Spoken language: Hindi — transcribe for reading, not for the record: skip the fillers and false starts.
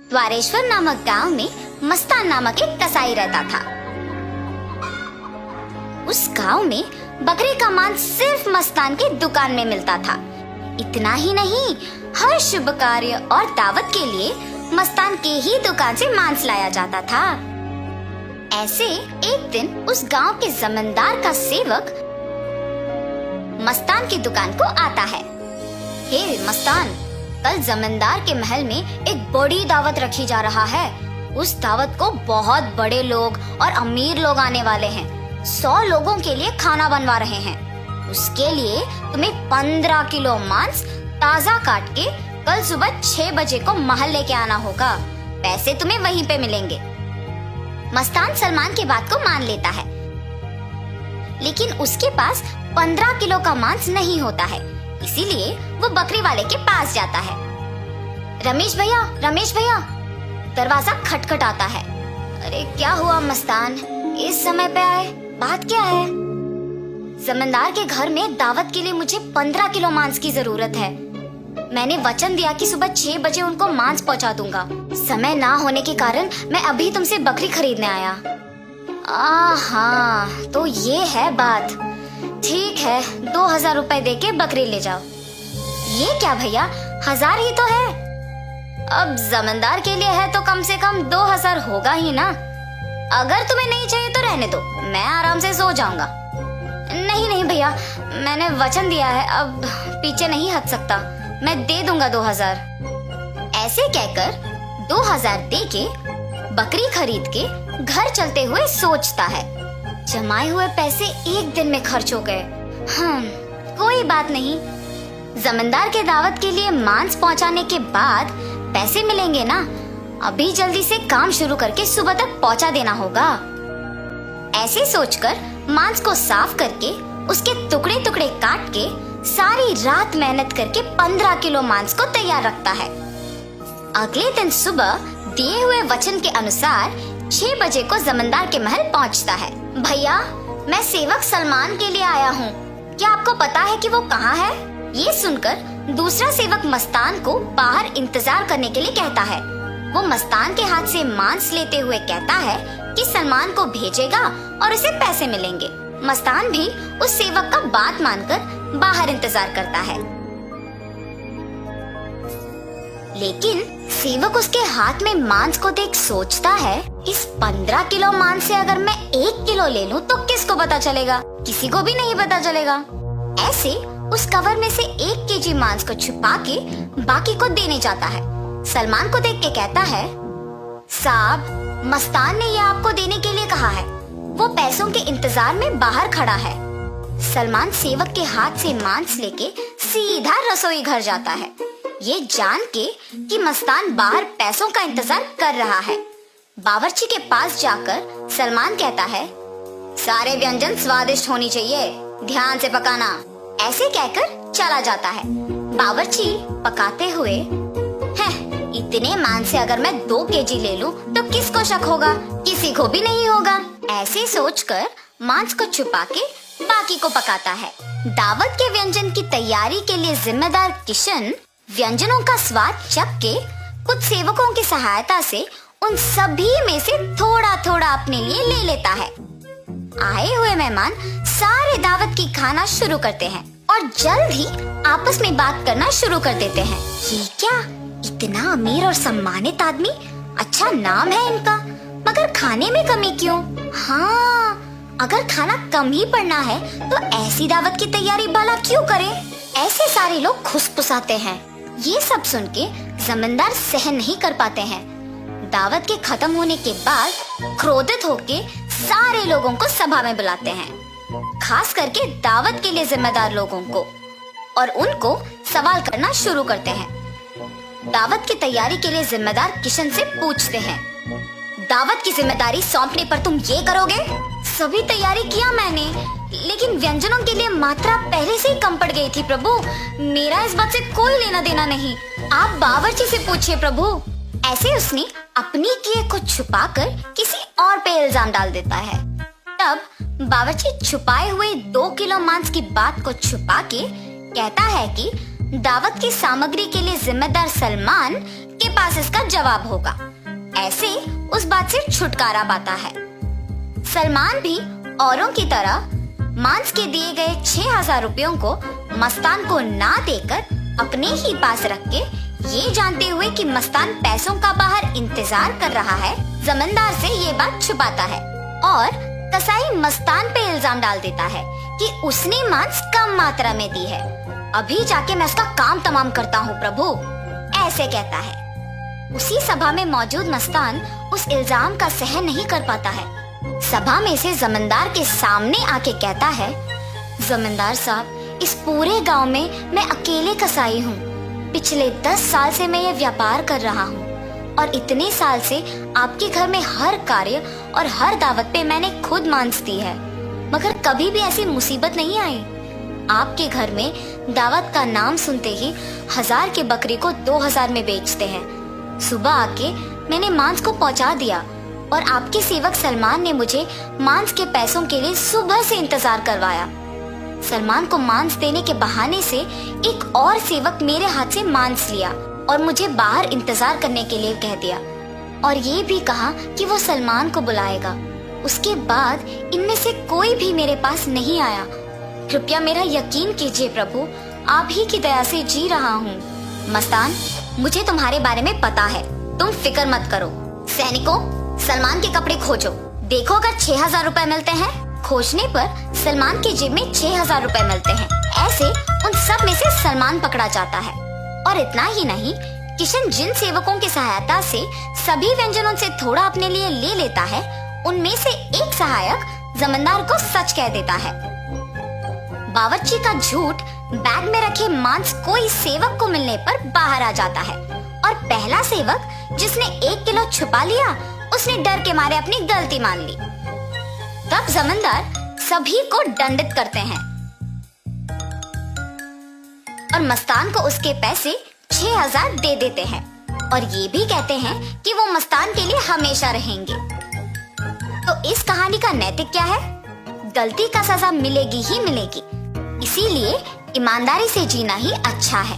द्वारेश्वर नामक गांव में मस्तान नामक एक कसाई रहता था। उस गांव में बकरे का मांस सिर्फ मस्तान की दुकान में मिलता था। इतना ही नहीं, हर शुभ कार्य और दावत के लिए मस्तान के ही दुकान से मांस लाया जाता था। ऐसे एक दिन उस गांव के जमींदार का सेवक मस्तान की दुकान को आता है। हे मस्तान, कल जमींदार के महल में एक बड़ी दावत रखी जा रहा है। उस दावत को बहुत बड़े लोग और अमीर लोग आने वाले हैं। 100 लोगों के लिए खाना बनवा रहे हैं। उसके लिए तुम्हें 15 किलो मांस ताजा काट के कल सुबह 6 बजे को महल लेके आना होगा। पैसे तुम्हें वहीं पे मिलेंगे। मस्तान सलमान की बात को मान लेता है, लेकिन उसके पास 15 किलो का मांस नहीं होता है। इसीलिए वो बकरी वाले के पास जाता है। रमेश भैया, दरवाजा खटखटाता है। अरे क्या हुआ मस्तान, इस समय पे आए, बात क्या है? जमींदार के घर में दावत के लिए मुझे 15 किलो मांस की जरूरत है। मैंने वचन दिया कि सुबह 6 बजे उनको मांस पहुंचा दूंगा। समय ना होने के कारण मैं अभी तुमसे बकरी खरीदने आया। हाँ, तो ये है बात। ठीक है, 2000 रुपए दे के बकरी ले जाओ। ये क्या भैया, 1000 ही तो है। अब जमींदार के लिए है तो कम से कम 2000 होगा ही ना। अगर तुम्हें नहीं चाहिए तो रहने दो, मैं आराम से सो जाऊंगा। नहीं भैया, मैंने वचन दिया है, अब पीछे नहीं हट सकता। मैं दे दूंगा 2000। ऐसे कहकर 2000 दे के बकरी खरीद के घर चलते हुए सोचता है, जमाए हुए पैसे एक दिन में खर्च हो गए। कोई बात नहीं, जमींदार के दावत के लिए मांस पहुंचाने के बाद पैसे मिलेंगे ना। अभी जल्दी से काम शुरू करके सुबह तक पहुंचा देना होगा। ऐसे सोचकर मांस को साफ करके उसके टुकड़े टुकड़े काट के सारी रात मेहनत करके 15 किलो मांस को तैयार रखता है। अगले दिन सुबह दिए हुए वचन के अनुसार 6 बजे को जमींदार के महल पहुंचता है। भैया, मैं सेवक सलमान के लिए आया हूँ। क्या आपको पता है कि वो कहाँ है? ये सुनकर दूसरा सेवक मस्तान को बाहर इंतजार करने के लिए कहता है। वो मस्तान के हाथ से मांस लेते हुए कहता है कि सलमान को भेजेगा और उसे पैसे मिलेंगे। मस्तान भी उस सेवक का बात मानकर बाहर इंतजार करता है, लेकिन सेवक उसके हाथ में मांस को देख सोचता है, इस 15 किलो मांस से अगर मैं 1 किलो ले लूं तो किसको पता चलेगा? किसी को भी नहीं पता चलेगा। ऐसे उस कवर में से 1 केजी मांस को छुपा के बाकी को देने जाता है। सलमान को देख के कहता है, साहब, मस्तान ने ये आपको देने के लिए कहा है। वो पैसों के इंतजार में बाहर खड़ा है। सलमान सेवक के हाथ से मांस लेके सीधा रसोई घर जाता है, ये जान के कि मस्तान बाहर पैसों का इंतजार कर रहा है। बावर्ची के पास जाकर सलमान कहता है, सारे व्यंजन स्वादिष्ट होनी चाहिए, ध्यान से पकाना। ऐसे कहकर चला जाता है। बावर्ची पकाते हुए, इतने मांस से अगर मैं 2 केजी ले लूं तो किसको शक होगा? किसी को भी नहीं होगा। ऐसे सोचकर मांस को छुपा के बाकी को पकाता है। दावत के व्यंजन की तैयारी के लिए जिम्मेदार किशन व्यंजनों का स्वाद चख के कुछ सेवकों की सहायता से उन सभी में से थोड़ा थोड़ा अपने लिए ले लेता है। आए हुए मेहमान सारे दावत की खाना शुरू करते हैं और जल्द ही आपस में बात करना शुरू कर देते हैं। ये क्या, इतना अमीर और सम्मानित आदमी, अच्छा नाम है इनका, मगर खाने में कमी क्यों? हाँ, अगर खाना कम ही पड़ना है तो ऐसी दावत की तैयारी भला क्यों करें? ऐसे सारे लोग खुसफुसाते हैं। ये सब सुन के जमींदार सहन नहीं कर पाते हैं। दावत के खत्म होने के बाद क्रोधित होके सारे लोगों को सभा में बुलाते हैं, खास करके दावत के लिए जिम्मेदार लोगों को, और उनको सवाल करना शुरू करते हैं। दावत की तैयारी के लिए जिम्मेदार किशन से पूछते हैं, दावत की जिम्मेदारी सौंपने पर तुम ये करोगे? सभी तैयारी किया मैंने, लेकिन व्यंजनों के लिए मात्रा पहले से ही कम पड़ गई थी प्रभु। मेरा इस बात से कोई लेना देना नहीं, आप बावर्ची से पूछिए प्रभु। ऐसे उसने अपनी किए को छुपाकर किसी और पे इल्जाम डाल देता है। तब बावर्ची छुपाए हुए 2 किलो मांस की बात को छुपा के कहता है कि दावत की सामग्री के लिए जिम्मेदार सलमान के पास इसका जवाब होगा। ऐसे उस बात से छुटकारा पाता है। सलमान भी औरों की तरह मांस के दिए गए 6,000 रुपयों को मस्तान को ना देकर अपने ही पास रख के, ये जानते हुए कि मस्तान पैसों का बाहर इंतजार कर रहा है, जमींदार से ये बात छुपाता है और कसाई मस्तान पे इल्जाम डाल देता है कि उसने मांस कम मात्रा में दी है। अभी जाके मैं उसका काम तमाम करता हूँ प्रभु, ऐसे कहता है। उसी सभा में मौजूद मस्तान उस इल्जाम का सहन नहीं कर पाता है। सभा में से जमींदार के सामने आके कहता है, जमींदार साहब, इस पूरे गांव में मैं अकेले कसाई हूँ। पिछले 10 साल से मैं ये व्यापार कर रहा हूँ और इतने साल से आपके घर में हर कार्य और हर दावत पे मैंने खुद मांस दी है, मगर कभी भी ऐसी मुसीबत नहीं आई। आपके घर में दावत का नाम सुनते ही 1000 की बकरी को 2000 में बेचते हैं। सुबह आके मैंने मांस को पहुंचा दिया और आपके सेवक सलमान ने मुझे मांस के पैसों के लिए सुबह से इंतजार करवाया। सलमान को मांस देने के बहाने से एक और सेवक मेरे हाथ से मांस लिया और मुझे बाहर इंतजार करने के लिए कह दिया और ये भी कहा कि वो सलमान को बुलाएगा। उसके बाद इनमें से कोई भी मेरे पास नहीं आया। कृपया मेरा यकीन कीजिए प्रभु, आप ही की दया से जी रहा हूँ। मस्तान, मुझे तुम्हारे बारे में पता है, तुम फिक्र मत करो। सैनिकों, सलमान के कपड़े खोजो, देखो अगर 6,000 रुपए मिलते हैं। खोजने पर सलमान की जेब में 6,000 रुपए मिलते हैं। ऐसे उन सब में से सलमान पकड़ा जाता है। और इतना ही नहीं, किशन जिन सेवकों की सहायता से सभी व्यंजनों से थोड़ा अपने लिए ले लेता है, उनमें से एक सहायक जमींदार को सच कह देता है। बावर्ची का झूठ बैग में रखे मांस कोई सेवक को मिलने पर बाहर आ जाता है और पहला सेवक जिसने 1 किलो छुपा लिया, उसने डर के मारे अपनी गलती मान ली। तब जमींदार सभी को दंडित करते हैं और मस्तान को उसके पैसे 6,000 दे देते हैं और ये भी कहते हैं कि वो मस्तान के लिए हमेशा रहेंगे। तो इस कहानी का नैतिक क्या है? गलती का सजा मिलेगी ही मिलेगी, इसीलिए ईमानदारी से जीना ही अच्छा है।